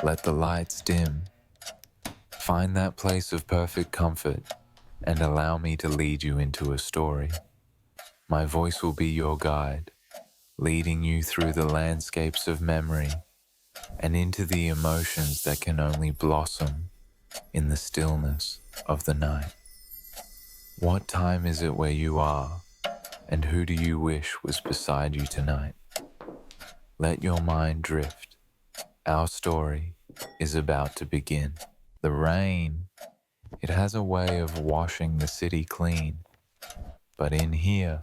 Let the lights dim. Find that place of perfect comfort and allow me to lead you into a story. My voice will be your guide, leading you through the landscapes of memory and into the emotions that can only blossom in the stillness of the night. What time is it where you are, and who do you wish was beside you tonight? Let your mind drift. Our story is about to begin. The rain, it has a way of washing the city clean, but in here,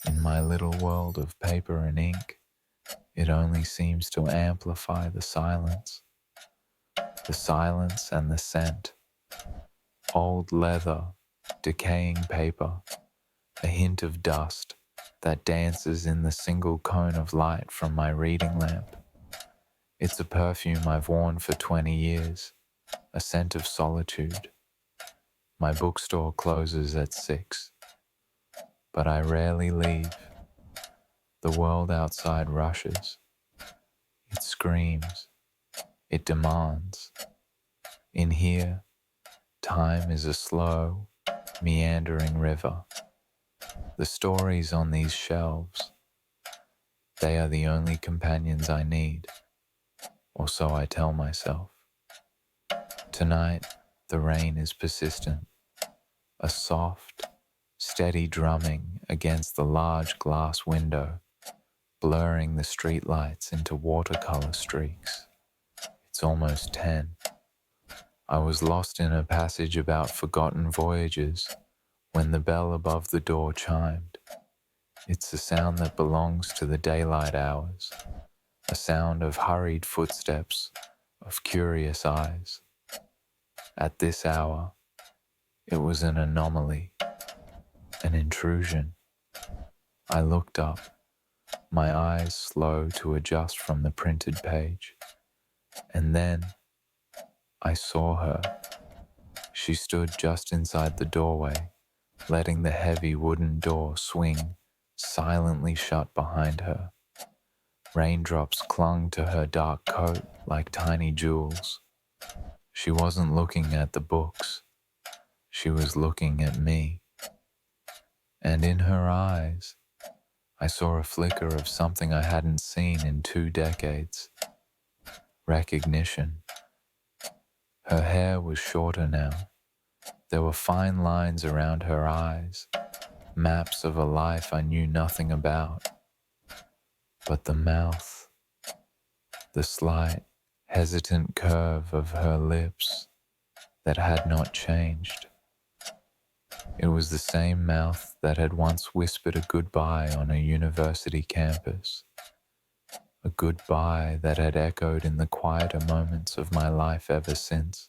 in my little world of paper and ink, it only seems to amplify the silence and the scent. Old leather, decaying paper, a hint of dust that dances in the single cone of light from my reading lamp. It's a perfume I've worn for 20 years, a scent of solitude. My bookstore closes at 6, but I rarely leave. The world outside rushes. It screams. It demands. In here, time is a slow, meandering river. The stories on these shelves, they are the only companions I need, or so I tell myself. Tonight, the rain is persistent, a soft, steady drumming against the large glass window, blurring the streetlights into watercolor streaks. It's almost 10. I was lost in a passage about forgotten voyages when the bell above the door chimed. It's a sound that belongs to the daylight hours, a sound of hurried footsteps, of curious eyes. At this hour, it was an anomaly, an intrusion. I looked up, my eyes slow to adjust from the printed page, and then I saw her. She stood just inside the doorway, letting the heavy wooden door swing silently shut behind her. Raindrops clung to her dark coat like tiny jewels. She wasn't looking at the books. She was looking at me. And in her eyes, I saw a flicker of something I hadn't seen in 2 decades. Recognition. Her hair was shorter now. There were fine lines around her eyes, maps of a life I knew nothing about. But the mouth, the slight, hesitant curve of her lips that had not changed. It was the same mouth that had once whispered a goodbye on a university campus, a goodbye that had echoed in the quieter moments of my life ever since.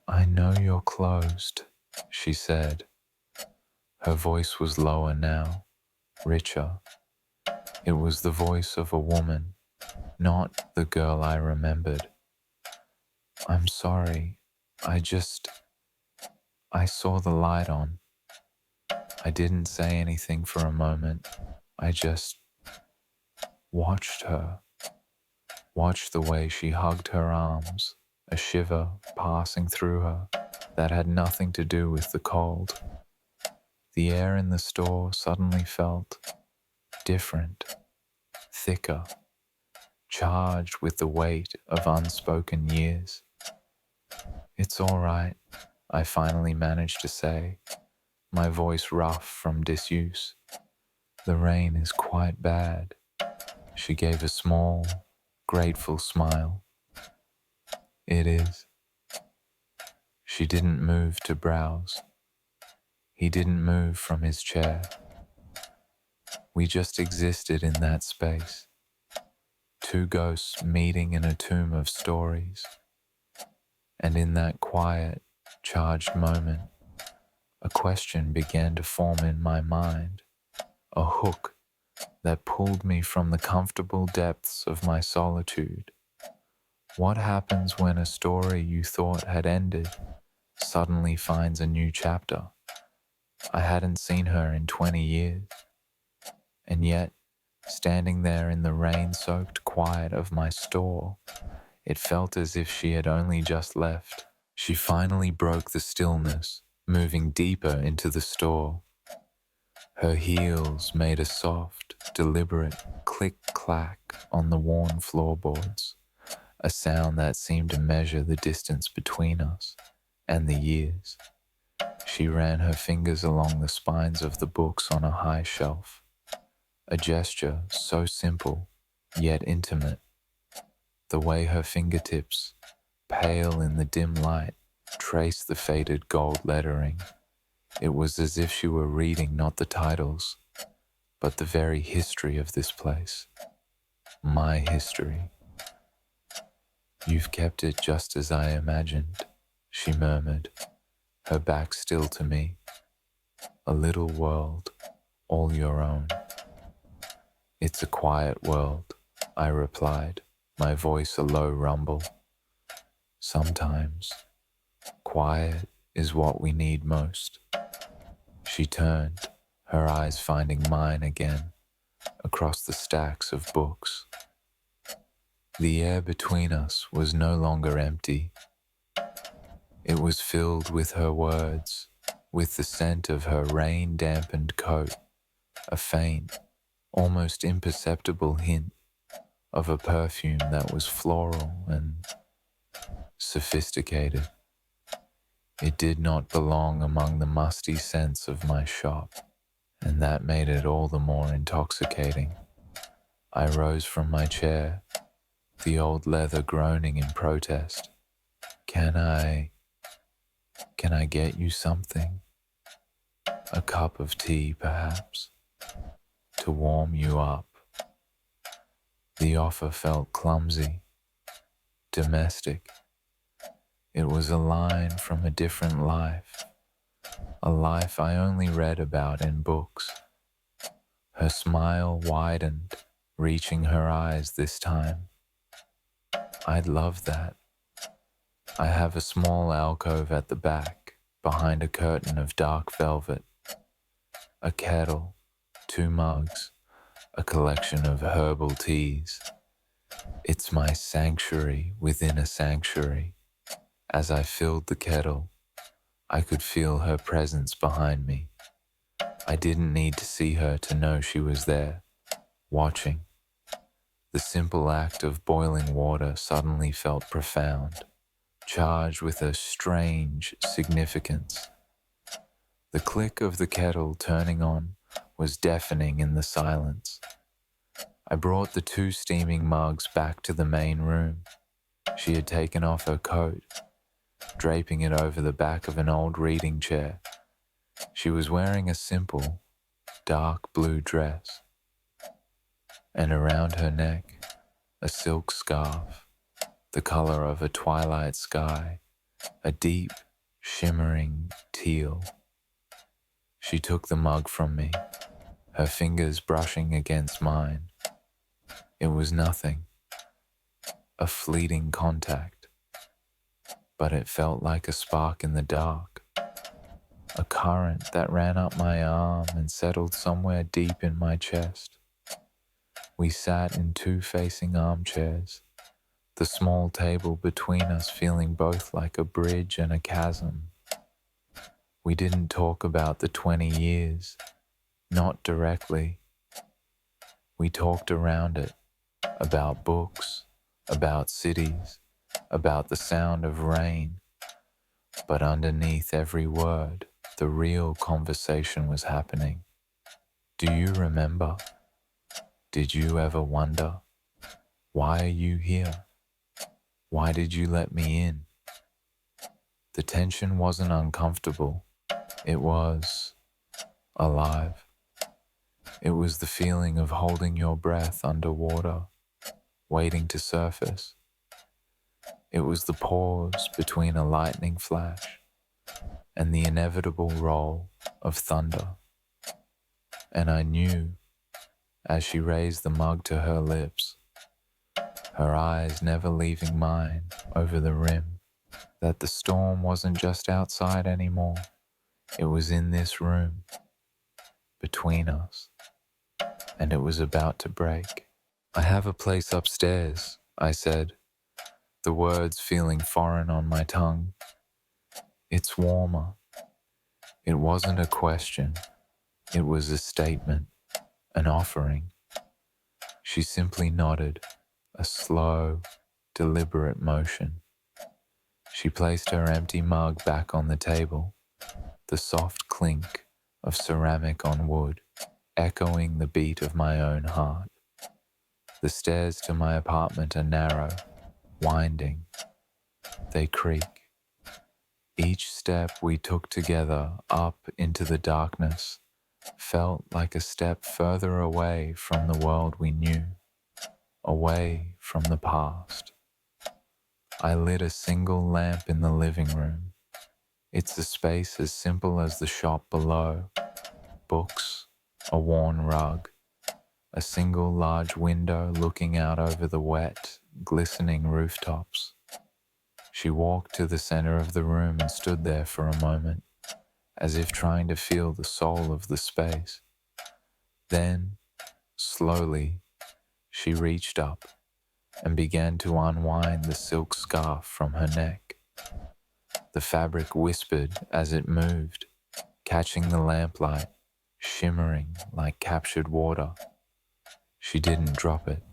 "I know you're closed," she said. Her voice was lower now, richer. It was the voice of a woman, not the girl I remembered. "I'm sorry, I saw the light on. I didn't say anything for a moment. I just watched her, watched the way she hugged her arms, a shiver passing through her that had nothing to do with the cold. The air in the store suddenly felt different, thicker, charged with the weight of unspoken years. "It's all right," I finally managed to say, my voice rough from disuse. "The rain is quite bad." She gave a small, grateful smile. "It is." She didn't move to browse. He didn't move from his chair. We just existed in that space, 2 ghosts meeting in a tomb of stories. And in that quiet, charged moment, a question began to form in my mind, a hook that pulled me from the comfortable depths of my solitude. What happens when a story you thought had ended suddenly finds a new chapter? I hadn't seen her in 20 years, and yet Standing there in the rain-soaked quiet of my store, it felt as if she had only just left. She finally broke the stillness, moving deeper into the store. Her heels made a soft, deliberate click-clack on the worn floorboards, a sound that seemed to measure the distance between us and the years. She ran her fingers along the spines of the books on a high shelf, a gesture so simple, yet intimate. The way her fingertips, pale in the dim light, traced the faded gold lettering. It was as if she were reading not the titles, but the very history of this place. My history. "You've kept it just as I imagined," she murmured, her back still to me. "A little world, all your own." "It's a quiet world," I replied, my voice a low rumble. "Sometimes, quiet is what we need most." She turned, her eyes finding mine again, across the stacks of books. The air between us was no longer empty. It was filled with her words, with the scent of her rain-dampened coat, a faint, almost imperceptible hint of a perfume that was floral and sophisticated. It did not belong among the musty scents of my shop, and that made it all the more intoxicating. I rose from my chair, the old leather groaning in protest. Can I get you something? A cup of tea, perhaps, to warm you up?" The offer felt clumsy, domestic. It was a line from a different life, a life I only read about in books. Her smile widened, reaching her eyes this time. "I'd love that. I have a small alcove at the back, behind a curtain of dark velvet. A kettle, 2 mugs, a collection of herbal teas. It's my sanctuary within a sanctuary." As I filled the kettle, I could feel her presence behind me. I didn't need to see her to know she was there, watching. The simple act of boiling water suddenly felt profound, charged with a strange significance. The click of the kettle turning on was deafening in the silence. I brought the 2 steaming mugs back to the main room. She had taken off her coat, draping it over the back of an old reading chair. She was wearing a simple, dark blue dress, and around her neck, a silk scarf, the color of a twilight sky, a deep, shimmering teal. She took the mug from me, her fingers brushing against mine. It was nothing, a fleeting contact, but it felt like a spark in the dark, a current that ran up my arm and settled somewhere deep in my chest. We sat in 2 facing armchairs, the small table between us feeling both like a bridge and a chasm. We didn't talk about the 20 years, not directly. We talked around it, about books, about cities, about the sound of rain. But underneath every word, the real conversation was happening. "Do you remember? Did you ever wonder? Why are you here? Why did you let me in?" The tension wasn't uncomfortable. It was alive. It was the feeling of holding your breath underwater, waiting to surface. It was the pause between a lightning flash and the inevitable roll of thunder. And I knew, as she raised the mug to her lips, her eyes never leaving mine over the rim, that the storm wasn't just outside anymore. It was in this room, between us. and it was about to break. "I have a place upstairs," I said, the words feeling foreign on my tongue. "It's warmer." It wasn't a question, it was a statement, an offering. She simply nodded, a slow, deliberate motion. She placed her empty mug back on the table, the soft clink of ceramic on wood, echoing the beat of my own heart. The stairs to my apartment are narrow, winding. They creak. Each step we took together up into the darkness felt like a step further away from the world we knew, away from the past. I lit a single lamp in the living room. It's a space as simple as the shop below. Books, a worn rug, a single large window looking out over the wet, glistening rooftops. She walked to the center of the room and stood there for a moment, as if trying to feel the soul of the space. Then, slowly, she reached up and began to unwind the silk scarf from her neck. The fabric whispered as it moved, catching the lamplight, shimmering like captured water. She didn't drop it.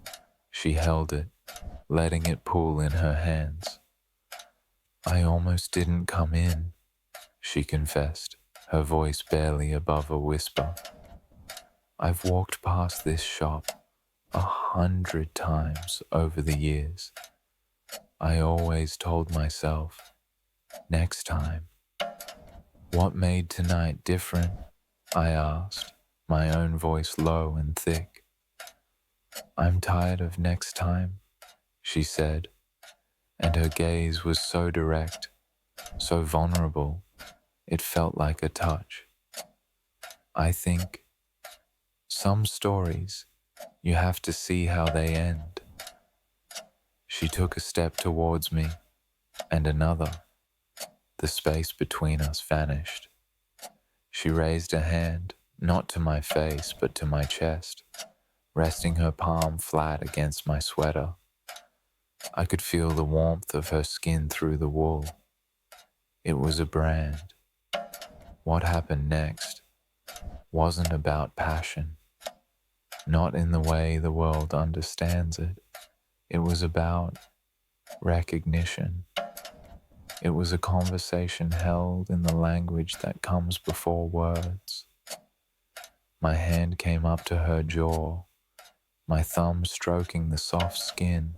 She held it, letting it pool in her hands. "I almost didn't come in," she confessed, her voice barely above a whisper. "I've walked past this shop 100 times over the years. I always told myself, next time." "What made tonight different?" I asked, my own voice low and thick. "I'm tired of next time," she said, and her gaze was so direct, so vulnerable, it felt like a touch. "I think some stories, you have to see how they end." She took a step towards me, and another. The space between us vanished. She raised a hand, not to my face, but to my chest, resting her palm flat against my sweater. I could feel the warmth of her skin through the wool. It was a brand. What happened next wasn't about passion, not in the way the world understands it. It was about recognition. It was a conversation held in the language that comes before words. My hand came up to her jaw, my thumb stroking the soft skin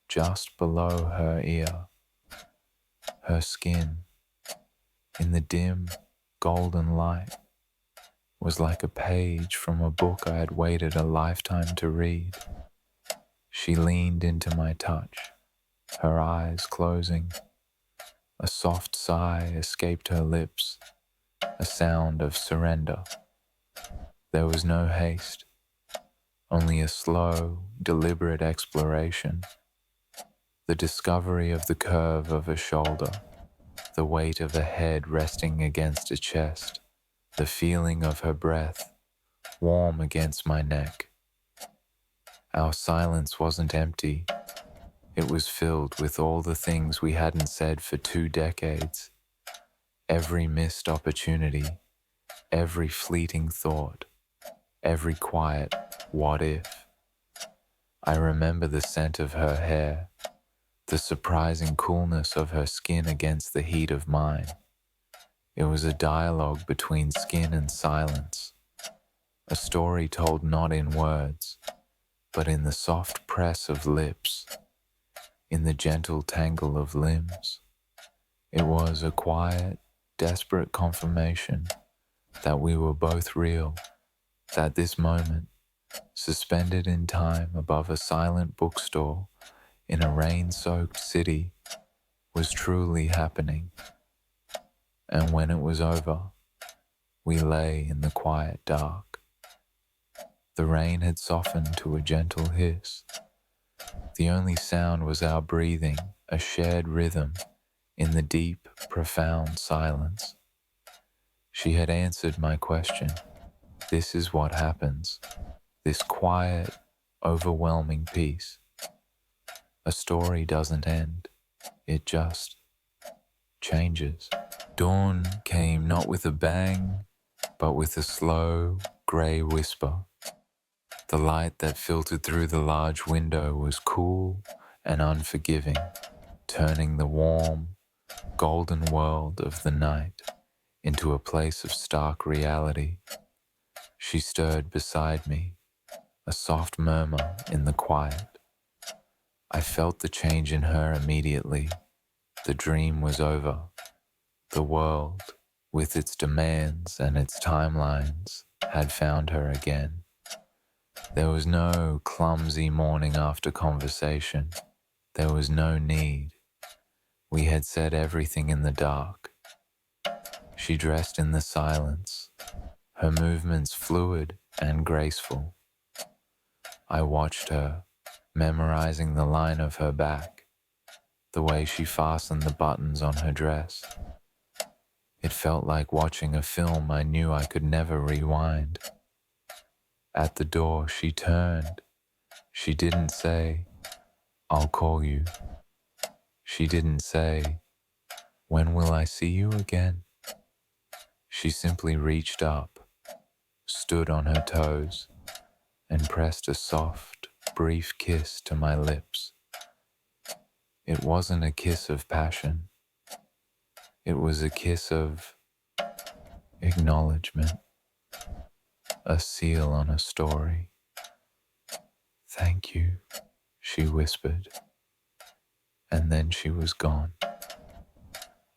just below her ear. Her skin, in the dim, golden light, was like a page from a book I had waited a lifetime to read. She leaned into my touch, her eyes closing. A soft sigh escaped her lips, a sound of surrender. There was no haste, only a slow, deliberate exploration. The discovery of the curve of a shoulder, the weight of a head resting against a chest, the feeling of her breath, warm against my neck. Our silence wasn't empty. It was filled with all the things we hadn't said for 2 decades. Every missed opportunity, every fleeting thought, every quiet what if. I remember the scent of her hair, the surprising coolness of her skin against the heat of mine. It was a dialogue between skin and silence, a story told not in words, but in the soft press of lips, in the gentle tangle of limbs. It was a quiet, desperate confirmation that we were both real, that this moment, suspended in time above a silent bookstore in a rain-soaked city, was truly happening. And when it was over, we lay in the quiet dark. The rain had softened to a gentle hiss. The only sound was our breathing, a shared rhythm in the deep, profound silence. She had answered my question. This is what happens. this quiet, overwhelming peace. A story doesn't end, it just changes. Dawn came not with a bang, but with a slow, grey whisper. The light that filtered through the large window was cool and unforgiving, turning the warm, golden world of the night into a place of stark reality. She stirred beside me, a soft murmur in the quiet. I felt the change in her immediately. The dream was over. The world, with its demands and its timelines, had found her again. There was no clumsy morning after conversation. There was no need. We had said everything in the dark. She dressed in the silence, her movements fluid and graceful. I watched her, memorizing the line of her back, the way she fastened the buttons on her dress. It felt like watching a film I knew I could never rewind. At the door, she turned. She didn't say, "I'll call you." She didn't say, "When will I see you again?" She simply reached up, stood on her toes, and pressed a soft, brief kiss to my lips. It wasn't a kiss of passion. It was a kiss of acknowledgement, a seal on a story. "Thank you," she whispered, and then she was gone.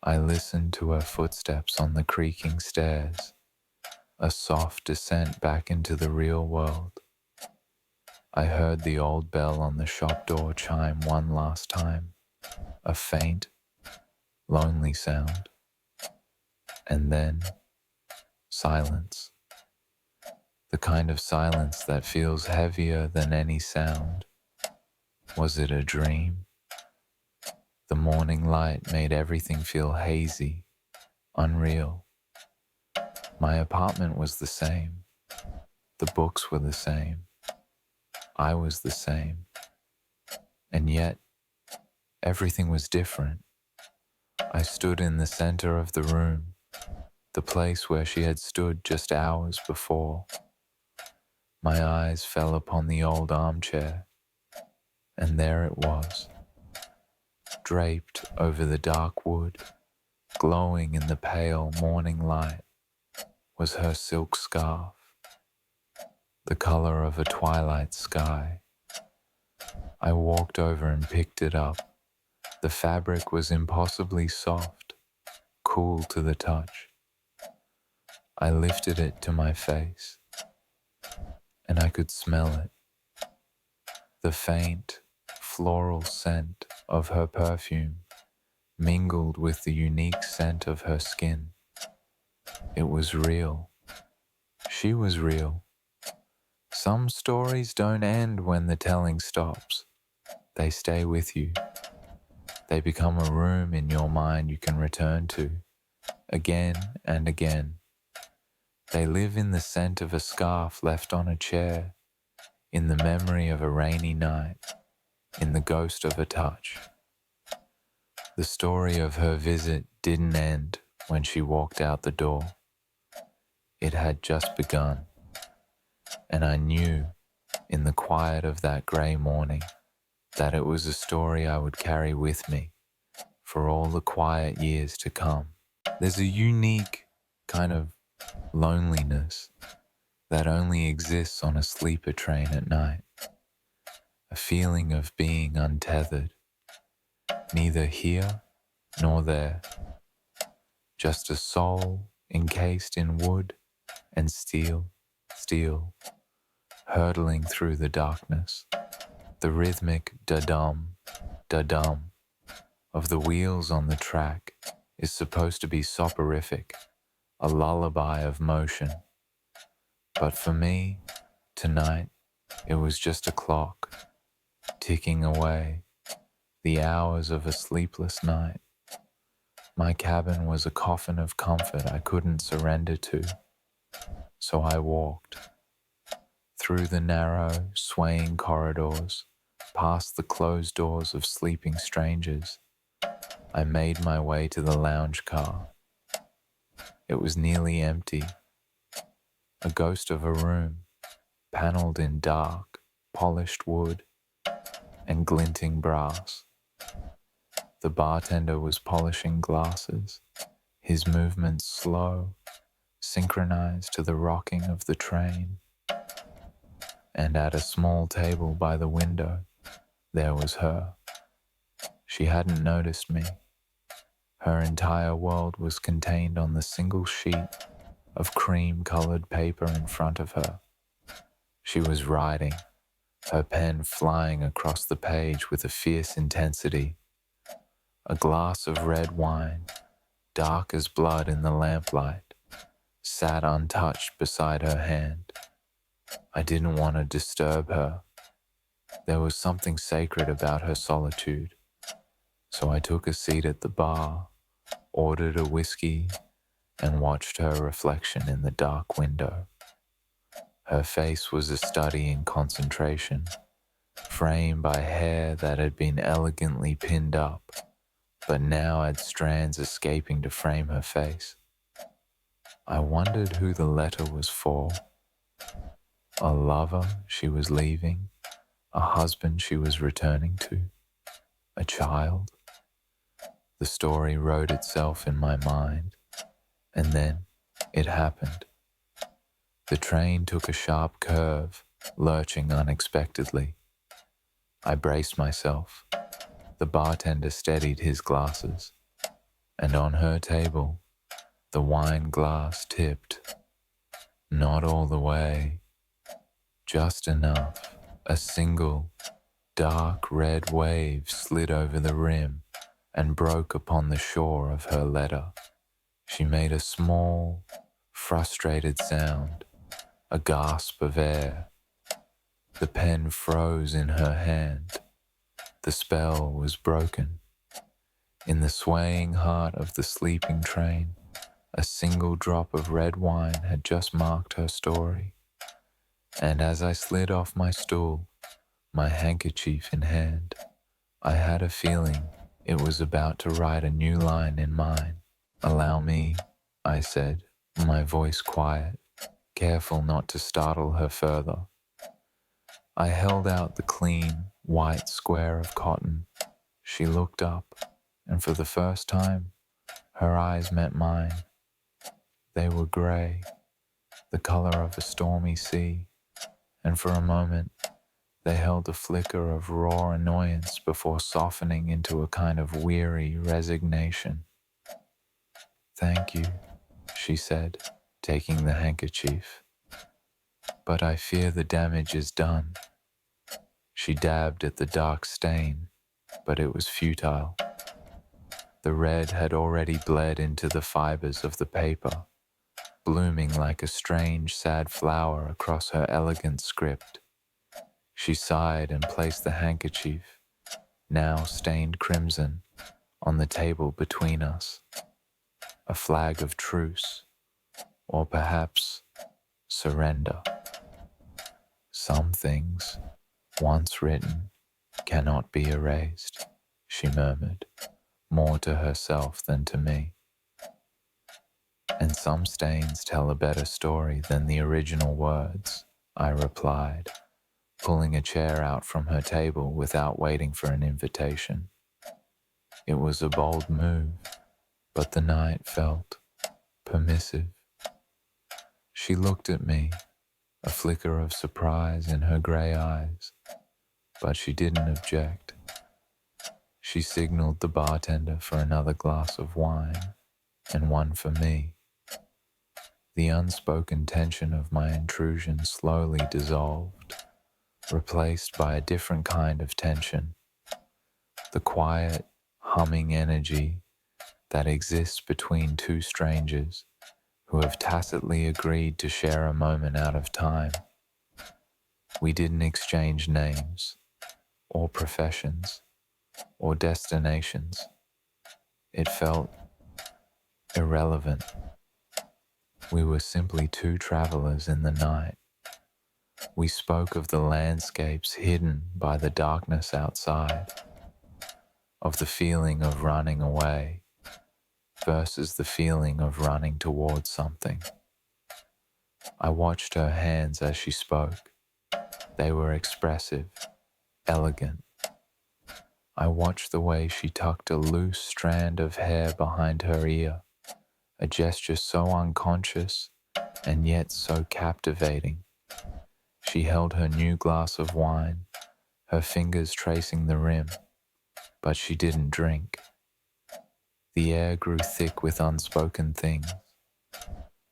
I listened to her footsteps on the creaking stairs, a soft descent back into the real world. I heard the old bell on the shop door chime one last time, a faint, lonely sound. And then silence. The kind of silence that feels heavier than any sound. Was it a dream? The morning light made everything feel hazy, unreal. My apartment was the same. The books were the same. I was the same. And yet, everything was different. I stood in the center of the room, the place where she had stood just hours before. My eyes fell upon the old armchair, and there it was, draped over the dark wood, glowing in the pale morning light, was her silk scarf, the color of a twilight sky. I walked over and picked it up. The fabric was impossibly soft, cool to the touch. I lifted it to my face, and I could smell it. The faint, floral scent of her perfume mingled with the unique scent of her skin. It was real. She was real. Some stories don't end when the telling stops. They stay with you. They become a room in your mind you can return to, again and again. They live in the scent of a scarf left on a chair, in the memory of a rainy night, in the ghost of a touch. The story of her visit didn't end when she walked out the door. It had just begun, and I knew, in the quiet of that grey morning, that it was a story I would carry with me for all the quiet years to come. There's a unique kind of loneliness that only exists on a sleeper train at night, a feeling of being untethered, neither here nor there, just a soul encased in wood and steel, hurtling through the darkness. The rhythmic da-dum, da-dum of the wheels on the track is supposed to be soporific, a lullaby of motion. But for me, tonight, it was just a clock, ticking away, the hours of a sleepless night. My cabin was a coffin of comfort I couldn't surrender to, so I walked through the narrow, swaying corridors, past the closed doors of sleeping strangers, I made my way to the lounge car. It was nearly empty, a ghost of a room, panelled in dark, polished wood and glinting brass. The bartender was polishing glasses, his movements slow, synchronized to the rocking of the train. And at a small table by the window, there was her. She hadn't noticed me. Her entire world was contained on the single sheet of cream-colored paper in front of her. She was writing, her pen flying across the page with a fierce intensity. A glass of red wine, dark as blood in the lamplight, sat untouched beside her hand. I didn't want to disturb her. There was something sacred about her solitude. So I took a seat at the bar, ordered a whiskey, and watched her reflection in the dark window. Her face was a study in concentration, framed by hair that had been elegantly pinned up, but now had strands escaping to frame her face. I wondered who the letter was for. A lover she was leaving, a husband she was returning to, a child. The story wrote itself in my mind, and then it happened. The train took a sharp curve, lurching unexpectedly. I braced myself. The bartender steadied his glasses, and on her table, the wine glass tipped. Not all the way, just enough. A single, dark red wave slid over the rim and broke upon the shore of her letter. She made a small, frustrated sound, a gasp of air. The pen froze in her hand. The spell was broken. In the swaying heart of the sleeping train, a single drop of red wine had just marked her story. And as I slid off my stool, my handkerchief in hand, I had a feeling it was about to write a new line in mine. "Allow me," I said, my voice quiet, careful not to startle her further. I held out the clean, white square of cotton. She looked up, and for the first time, her eyes met mine. They were grey, the color of a stormy sea, and for a moment, they held a flicker of raw annoyance before softening into a kind of weary resignation. "Thank you," she said, taking the handkerchief. "But I fear the damage is done." She dabbed at the dark stain, but it was futile. The red had already bled into the fibers of the paper, blooming like a strange, sad flower across her elegant script. She sighed and placed the handkerchief, now stained crimson, on the table between us. A flag of truce, or perhaps surrender. "Some things, once written, cannot be erased," she murmured, more to herself than to me. "And some stains tell a better story than the original words," I replied, pulling a chair out from her table without waiting for an invitation. It was a bold move, but the night felt permissive. She looked at me, a flicker of surprise in her grey eyes, but she didn't object. She signaled the bartender for another glass of wine, and one for me. The unspoken tension of my intrusion slowly dissolved, replaced by a different kind of tension, the quiet, humming energy that exists between two strangers who have tacitly agreed to share a moment out of time. We didn't exchange names, or professions, or destinations. It felt irrelevant. We were simply two travelers in the night, We spoke of the landscapes hidden by the darkness outside, of the feeling of running away versus the feeling of running towards something. I watched her hands as she spoke. They were expressive, elegant. I watched the way she tucked a loose strand of hair behind her ear, a gesture so unconscious and yet so captivating. She held her new glass of wine, her fingers tracing the rim, but she didn't drink. The air grew thick with unspoken things.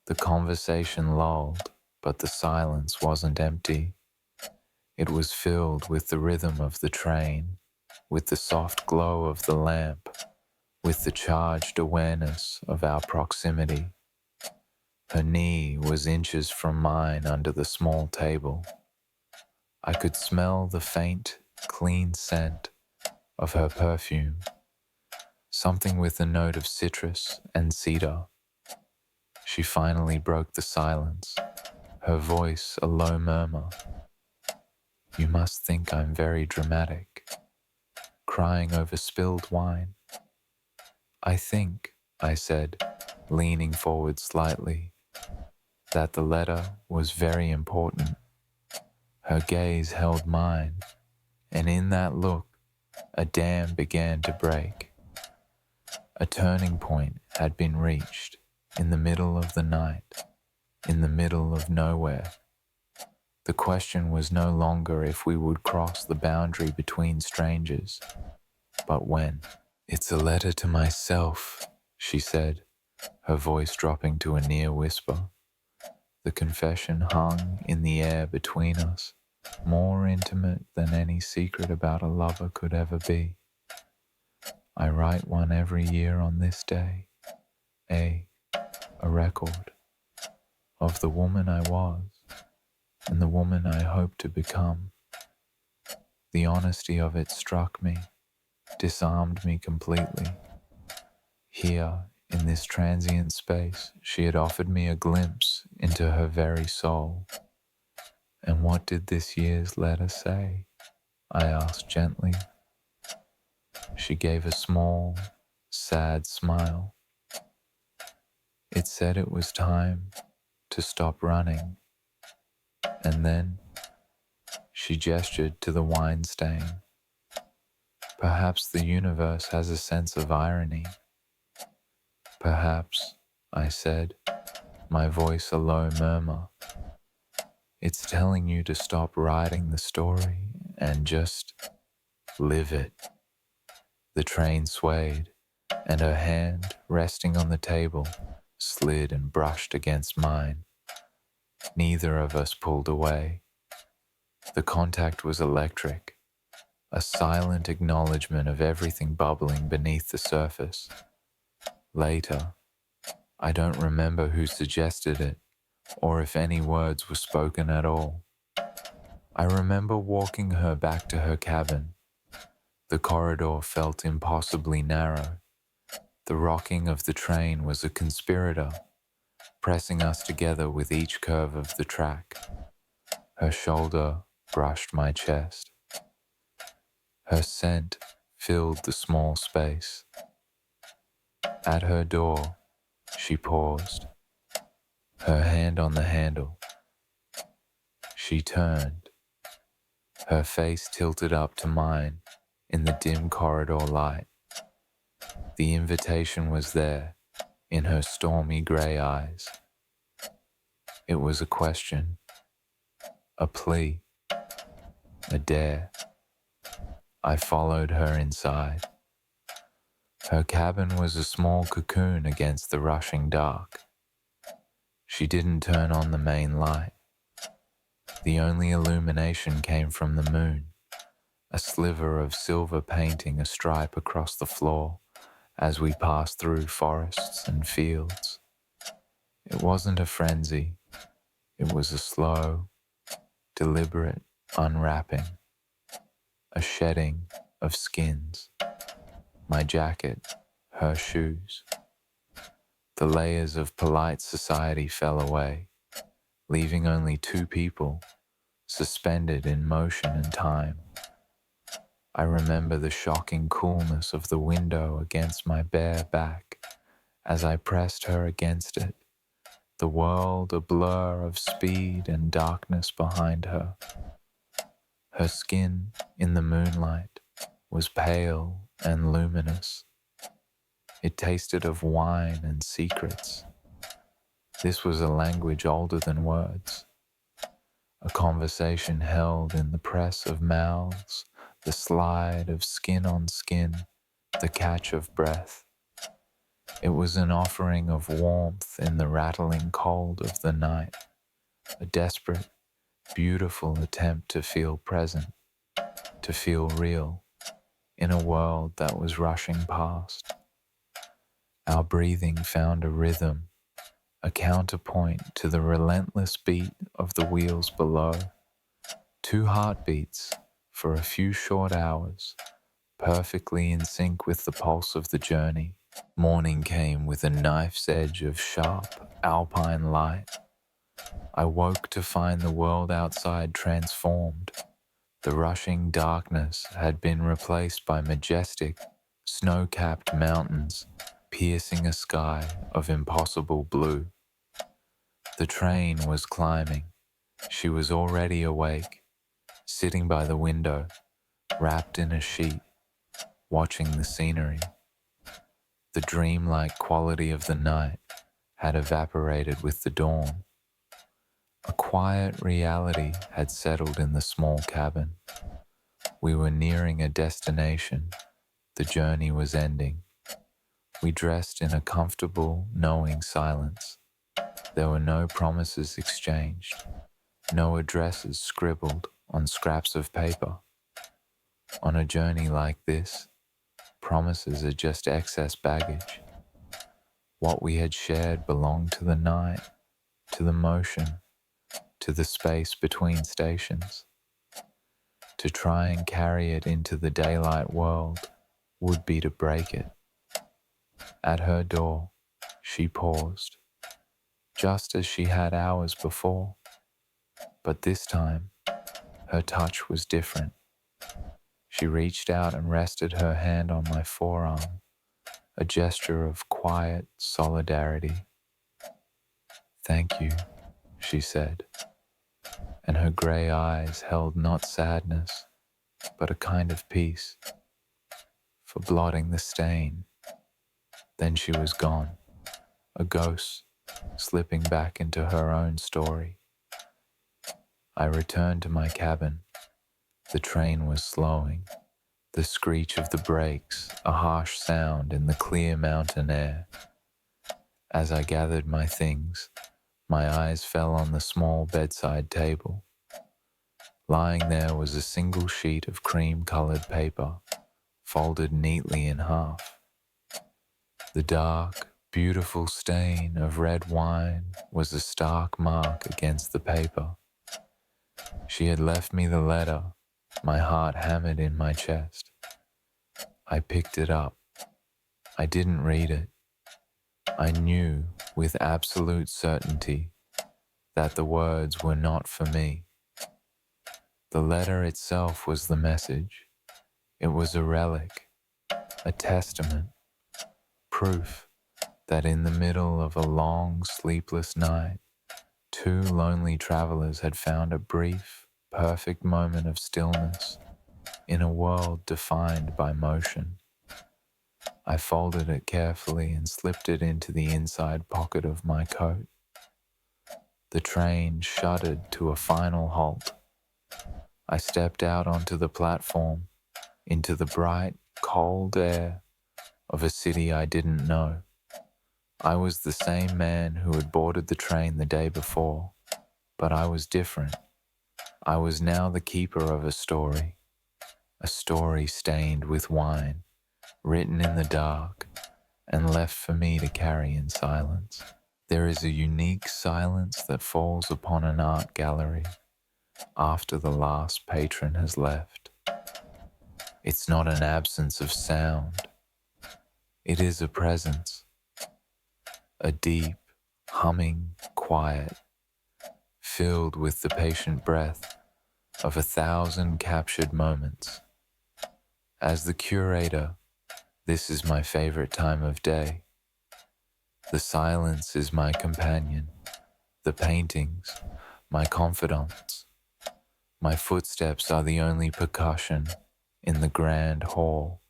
The conversation lulled, but the silence wasn't empty. It was filled with the rhythm of the train, with the soft glow of the lamp, with the charged awareness of our proximity. Her knee was inches from mine under the small table. I could smell the faint, clean scent of her perfume, something with a note of citrus and cedar. She finally broke the silence, her voice a low murmur. You must think I'm very dramatic, crying over spilled wine. I think, I said, leaning forward slightly, that the letter was very important. Her gaze held mine, and in that look, a dam began to break. A turning point had been reached in the middle of the night, in the middle of nowhere. The question was no longer if we would cross the boundary between strangers, but when. It's a letter to myself, she said, her voice dropping to a near whisper. The confession hung in the air between us, more intimate than any secret about a lover could ever be. I write one every year on this day, a record of the woman I was and the woman I hope to become. The honesty of it struck me, disarmed me completely. Here, in this transient space, she had offered me a glimpse into her very soul. And what did this year's letter say? I asked gently. She gave a small, sad smile. It said it was time to stop running. And then she gestured to the wine stain. Perhaps the universe has a sense of irony. Perhaps, I said, my voice a low murmur. It's telling you to stop writing the story and just live it. The train swayed, and her hand, resting on the table, slid and brushed against mine. Neither of us pulled away. The contact was electric, a silent acknowledgement of everything bubbling beneath the surface. Later, I don't remember who suggested it, or if any words were spoken at all. I remember walking her back to her cabin. The corridor felt impossibly narrow. The rocking of the train was a conspirator, pressing us together with each curve of the track. Her shoulder brushed my chest. Her scent filled the small space. At her door, she paused, her hand on the handle. She turned, her face tilted up to mine in the dim corridor light. The invitation was there, in her stormy grey eyes. It was a question, a plea, a dare. I followed her inside. Her cabin was a small cocoon against the rushing dark. She didn't turn on the main light. The only illumination came from the moon, a sliver of silver painting a stripe across the floor as we passed through forests and fields. It wasn't a frenzy. It was a slow, deliberate unwrapping, a shedding of skins. My jacket, her shoes. The layers of polite society fell away, leaving only two people, suspended in motion and time. I remember the shocking coolness of the window against my bare back as I pressed her against it, the world a blur of speed and darkness behind her. Her skin, in the moonlight, was pale and luminous. It tasted of wine and secrets. This was a language older than words, a conversation held in the press of mouths, the slide of skin on skin, the catch of breath. It was an offering of warmth in the rattling cold of the night, a desperate, beautiful attempt to feel present, to feel real, in a world that was rushing past. Our breathing found a rhythm, a counterpoint to the relentless beat of the wheels below. 2 heartbeats for a few short hours, perfectly in sync with the pulse of the journey. Morning came with a knife's edge of sharp, alpine light. I woke to find the world outside transformed. The rushing darkness had been replaced by majestic, snow-capped mountains, piercing a sky of impossible blue. The train was climbing. She was already awake, sitting by the window, wrapped in a sheet, watching the scenery. The dreamlike quality of the night had evaporated with the dawn. A quiet reality had settled in the small cabin. We were nearing a destination. The journey was ending. We dressed in a comfortable, knowing silence. There were no promises exchanged, no addresses scribbled on scraps of paper. On a journey like this, promises are just excess baggage. What we had shared belonged to the night, to the motion, to the space between stations. To try and carry it into the daylight world would be to break it. At her door, she paused, just as she had hours before. But this time, her touch was different. She reached out and rested her hand on my forearm, a gesture of quiet solidarity. "Thank you," she said, and her grey eyes held not sadness, but a kind of peace, for blotting the stain. Then she was gone, a ghost, slipping back into her own story. I returned to my cabin. The train was slowing, the screech of the brakes, a harsh sound in the clear mountain air. As I gathered my things, my eyes fell on the small bedside table. Lying there was a single sheet of cream-colored paper, folded neatly in half. The dark, beautiful stain of red wine was a stark mark against the paper. She had left me the letter, my heart hammered in my chest. I picked it up. I didn't read it. I knew with absolute certainty that the words were not for me. The letter itself was the message. It was a relic, a testament, proof that in the middle of a long, sleepless night, 2 lonely travelers had found a brief, perfect moment of stillness in a world defined by motion. I folded it carefully and slipped it into the inside pocket of my coat. The train shuddered to a final halt. I stepped out onto the platform, into the bright, cold air of a city I didn't know. I was the same man who had boarded the train the day before, but I was different. I was now the keeper of a story stained with wine, written in the dark, and left for me to carry in silence. There is a unique silence that falls upon an art gallery after the last patron has left. It's not an absence of sound. It is a presence, a deep, humming quiet, filled with the patient breath of 1,000 captured moments. As the curator, this is my favorite time of day. The silence is my companion, the paintings, my confidants. My footsteps are the only percussion in the grand hall,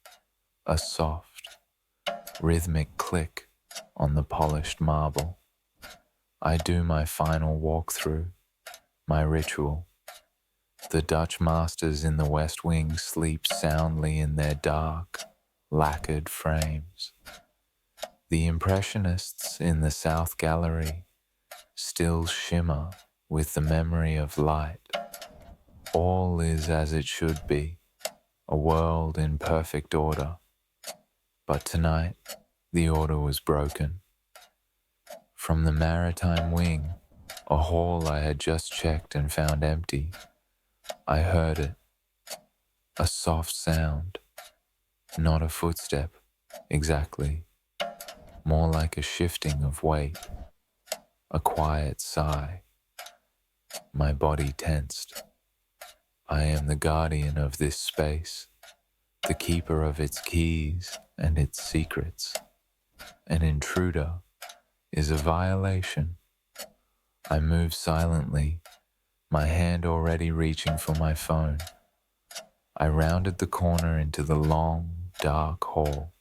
a soft, rhythmic click on the polished marble. I do my final walkthrough, my ritual. The Dutch masters in the West Wing sleep soundly in their dark, lacquered frames. The Impressionists in the South Gallery still shimmer with the memory of light. All is as it should be, a world in perfect order. But tonight, the order was broken. From the maritime wing, a hall I had just checked and found empty, I heard it. A soft sound, not a footstep, exactly. More like a shifting of weight, a quiet sigh. My body tensed. I am the guardian of this space, the keeper of its keys and its secrets. An intruder is a violation. I move silently, my hand already reaching for my phone. I rounded the corner into the long, dark hall,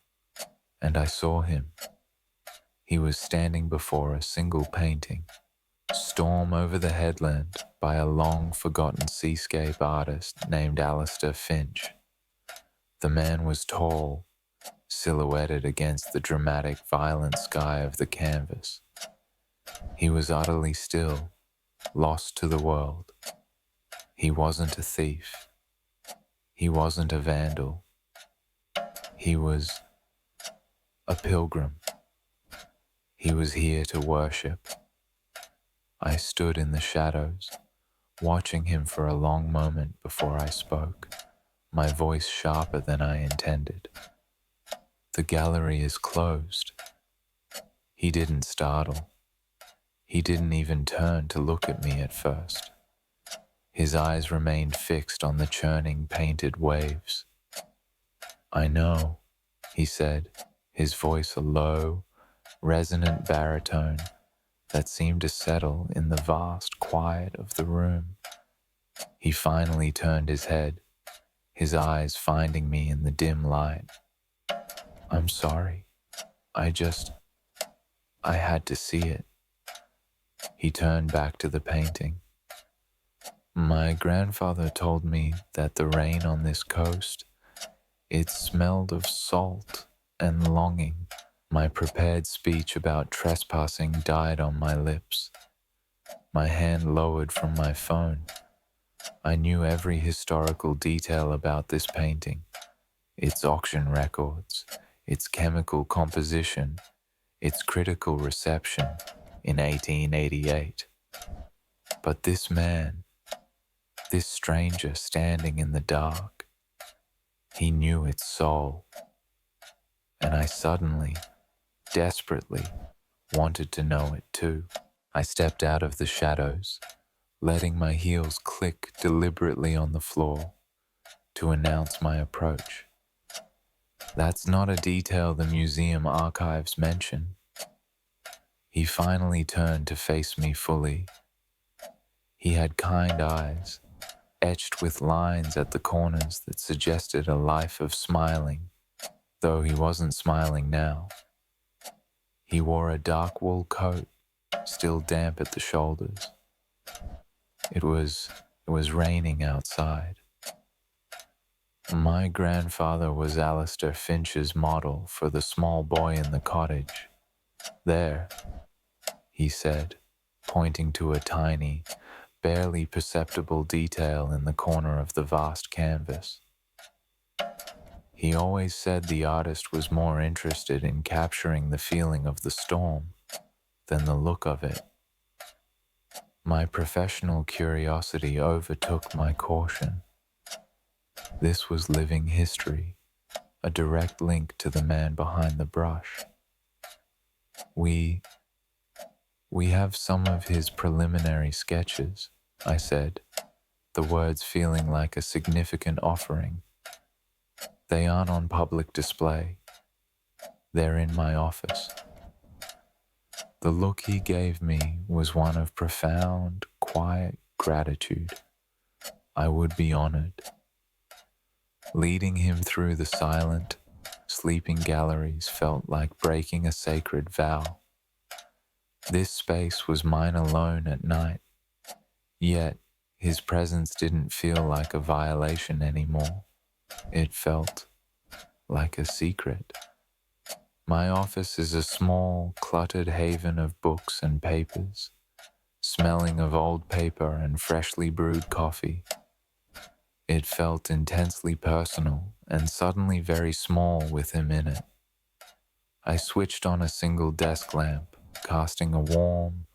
and I saw him. He was standing before a single painting, Storm Over the Headland by a long-forgotten seascape artist named Alistair Finch. The man was tall, silhouetted against the dramatic, violent sky of the canvas. He was utterly still, lost to the world. He wasn't a thief. He wasn't a vandal. He was a pilgrim. He was here to worship. I stood in the shadows, watching him for a long moment before I spoke, my voice sharper than I intended. The gallery is closed. He didn't startle. He didn't even turn to look at me at first. His eyes remained fixed on the churning painted waves. I know, he said, his voice a low, resonant baritone that seemed to settle in the vast quiet of the room. He finally turned his head, his eyes finding me in the dim light. I'm sorry. I had to see it. He turned back to the painting. My grandfather told me that the rain on this coast, it smelled of salt and longing. My prepared speech about trespassing died on my lips. My hand lowered from my phone. I knew every historical detail about this painting, its auction records, its chemical composition, its critical reception in 1888. But this man, this stranger standing in the dark, he knew its soul. And I suddenly, desperately, wanted to know it too. I stepped out of the shadows, letting my heels click deliberately on the floor to announce my approach. That's not a detail the museum archives mention. He finally turned to face me fully. He had kind eyes, etched with lines at the corners that suggested a life of smiling, though he wasn't smiling now. He wore a dark wool coat, still damp at the shoulders. It was raining outside. My grandfather was Alistair Finch's model for the small boy in the cottage. There, he said, pointing to a tiny, barely perceptible detail in the corner of the vast canvas. He always said the artist was more interested in capturing the feeling of the storm than the look of it. My professional curiosity overtook my caution. This was living history, a direct link to the man behind the brush. We have some of his preliminary sketches, I said, the words feeling like a significant offering. They aren't on public display. They're in my office. The look he gave me was one of profound, quiet gratitude. I would be honored. Leading him through the silent, sleeping galleries felt like breaking a sacred vow. This space was mine alone at night, yet his presence didn't feel like a violation anymore. It felt like a secret. My office is a small, cluttered haven of books and papers, smelling of old paper and freshly brewed coffee. It felt intensely personal and suddenly very small with him in it. I switched on a single desk lamp, casting a warm,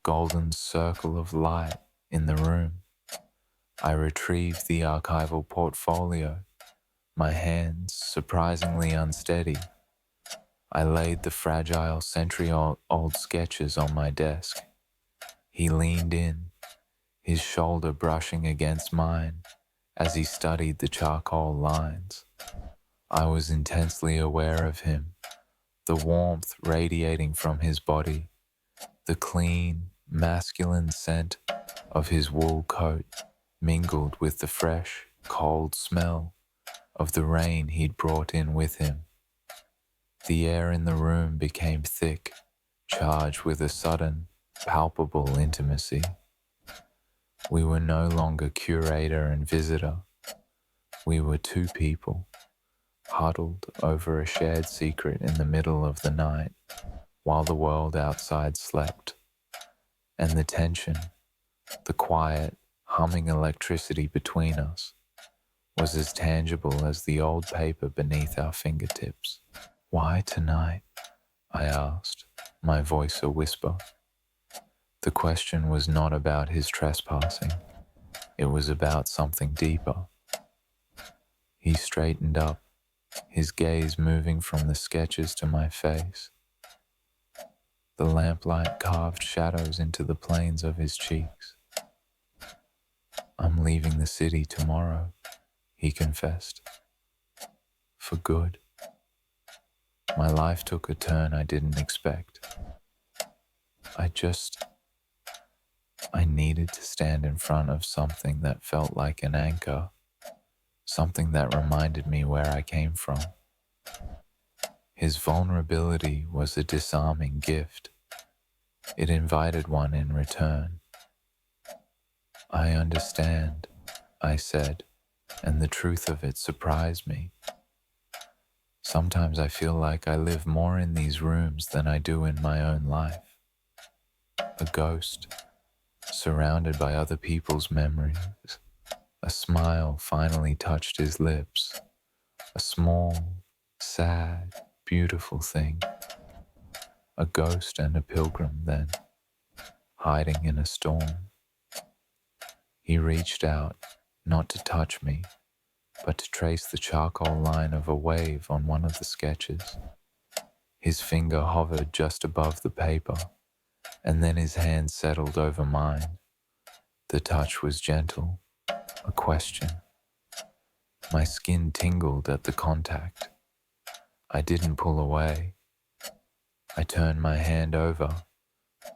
golden circle of light in the room. I retrieved the archival portfolio, my hands surprisingly unsteady. I laid the fragile century-old sketches on my desk. He leaned in, his shoulder brushing against mine as he studied the charcoal lines. I was intensely aware of him, the warmth radiating from his body, the clean, masculine scent of his wool coat mingled with the fresh, cold smell of the rain he'd brought in with him. The air in the room became thick, charged with a sudden, palpable intimacy. We were no longer curator and visitor. We were two people, huddled over a shared secret in the middle of the night, while the world outside slept. And the tension, the quiet, humming electricity between us, was as tangible as the old paper beneath our fingertips. "Why tonight?" I asked, my voice a whisper. The question was not about his trespassing. It was about something deeper. He straightened up, his gaze moving from the sketches to my face. The lamplight carved shadows into the planes of his cheeks. "I'm leaving the city tomorrow," he confessed. "For good." My life took a turn I didn't expect. I needed to stand in front of something that felt like an anchor, something that reminded me where I came from. His vulnerability was a disarming gift. It invited one in return. "I understand," I said, and the truth of it surprised me. Sometimes I feel like I live more in these rooms than I do in my own life. A ghost, surrounded by other people's memories. A smile finally touched his lips. A small, sad, beautiful thing. A ghost and a pilgrim then, hiding in a storm. He reached out, not to touch me, but to trace the charcoal line of a wave on one of the sketches. His finger hovered just above the paper, and then his hand settled over mine. The touch was gentle, a question. My skin tingled at the contact. I didn't pull away. I turned my hand over,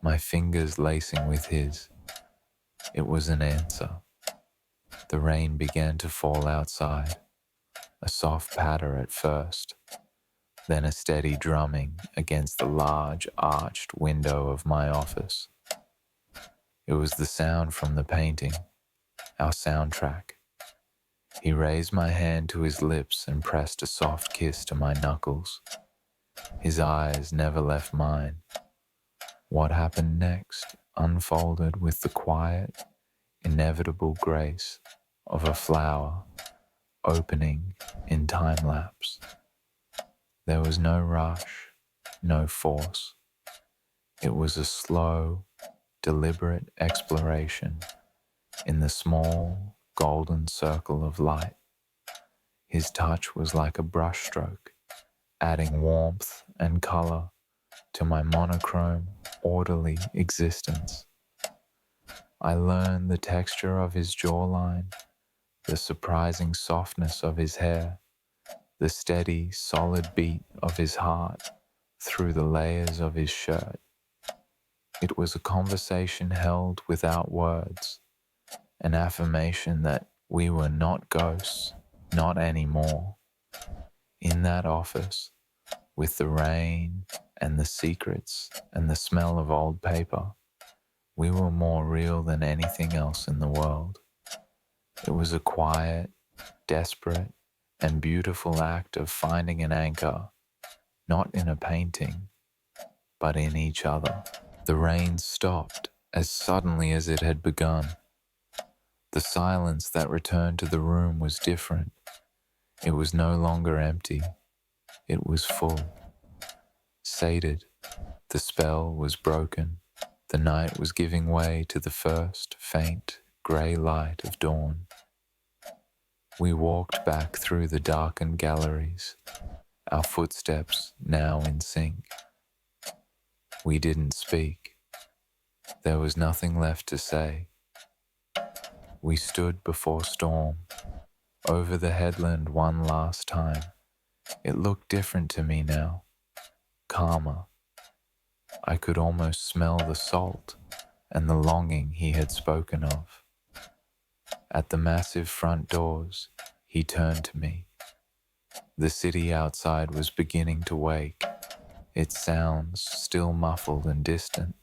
my fingers lacing with his. It was an answer. The rain began to fall outside, a soft patter at first, then a steady drumming against the large arched window of my office. It was the sound from the painting, our soundtrack. He raised my hand to his lips and pressed a soft kiss to my knuckles. His eyes never left mine. What happened next unfolded with the quiet, inevitable grace of a flower opening in time lapse. There was no rush, no force. It was a slow, deliberate exploration in the small, golden circle of light. His touch was like a brushstroke, adding warmth and color to my monochrome, orderly existence. I learned the texture of his jawline, the surprising softness of his hair, the steady, solid beat of his heart through the layers of his shirt. It was a conversation held without words, an affirmation that we were not ghosts, not anymore. In that office, with the rain and the secrets and the smell of old paper, we were more real than anything else in the world. It was a quiet, desperate, and beautiful act of finding an anchor, not in a painting, but in each other. The rain stopped as suddenly as it had begun. The silence that returned to the room was different. It was no longer empty. It was full. Sated. The spell was broken. The night was giving way to the first faint grey light of dawn. We walked back through the darkened galleries, our footsteps now in sync. We didn't speak. There was nothing left to say. We stood before storm, over the headland one last time. It looked different to me now, calmer. I could almost smell the salt and the longing he had spoken of. At the massive front doors, he turned to me. The city outside was beginning to wake, its sounds still muffled and distant.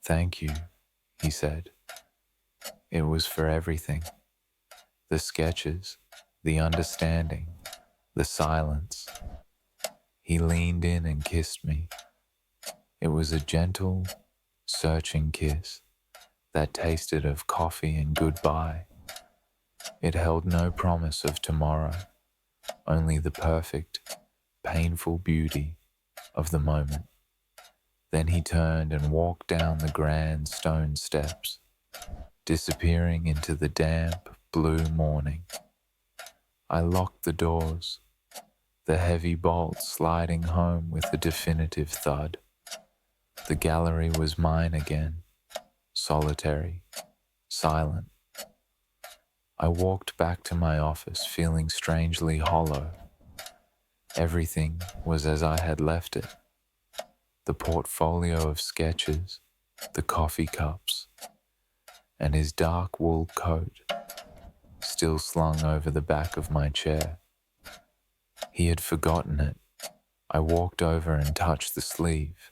"Thank you," he said. It was for everything. The sketches, the understanding, the silence. He leaned in and kissed me. It was a gentle, searching kiss that tasted of coffee and goodbye. It held no promise of tomorrow, only the perfect, painful beauty of the moment. Then he turned and walked down the grand stone steps, disappearing into the damp, blue morning. I locked the doors, the heavy bolt sliding home with a definitive thud. The gallery was mine again, solitary, silent. I walked back to my office feeling strangely hollow. Everything was as I had left it. The portfolio of sketches, the coffee cups, and his dark wool coat, still slung over the back of my chair. He had forgotten it. I walked over and touched the sleeve.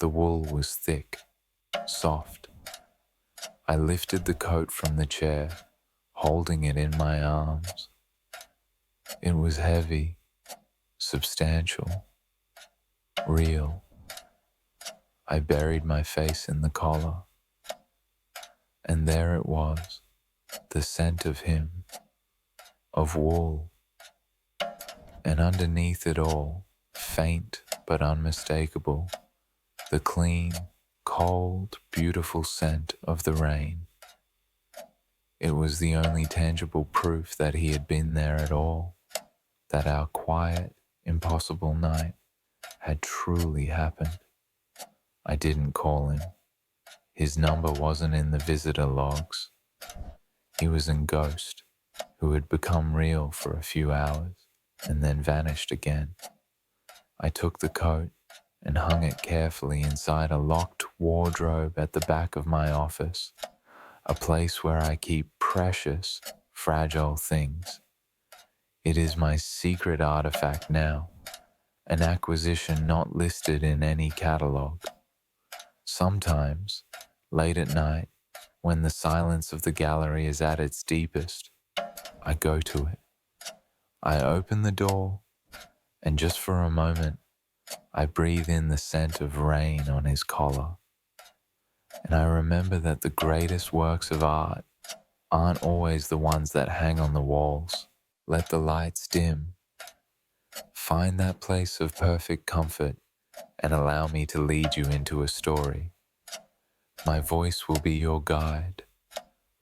The wool was thick, soft. I lifted the coat from the chair, holding it in my arms. It was heavy, substantial, real. I buried my face in the collar, and there it was, the scent of him, of wool, and underneath it all, faint but unmistakable, the clean, cold, beautiful scent of the rain. It was the only tangible proof that he had been there at all, that our quiet, impossible night had truly happened. I didn't call him. His number wasn't in the visitor logs. He was a ghost who had become real for a few hours and then vanished again. I took the coat and hung it carefully inside a locked wardrobe at the back of my office, a place where I keep precious, fragile things. It is my secret artifact now, an acquisition not listed in any catalog. Sometimes, late at night, when the silence of the gallery is at its deepest, I go to it. I open the door, and just for a moment, I breathe in the scent of rain on his collar. And I remember that the greatest works of art aren't always the ones that hang on the walls. Let the lights dim. Find that place of perfect comfort and allow me to lead you into a story. My voice will be your guide,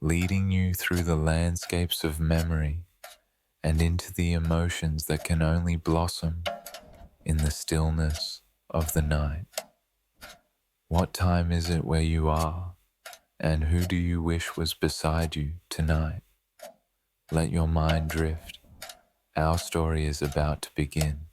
leading you through the landscapes of memory and into the emotions that can only blossom in the stillness of the night. What time is it where you are? And who do you wish was beside you tonight? Let your mind drift. Our story is about to begin.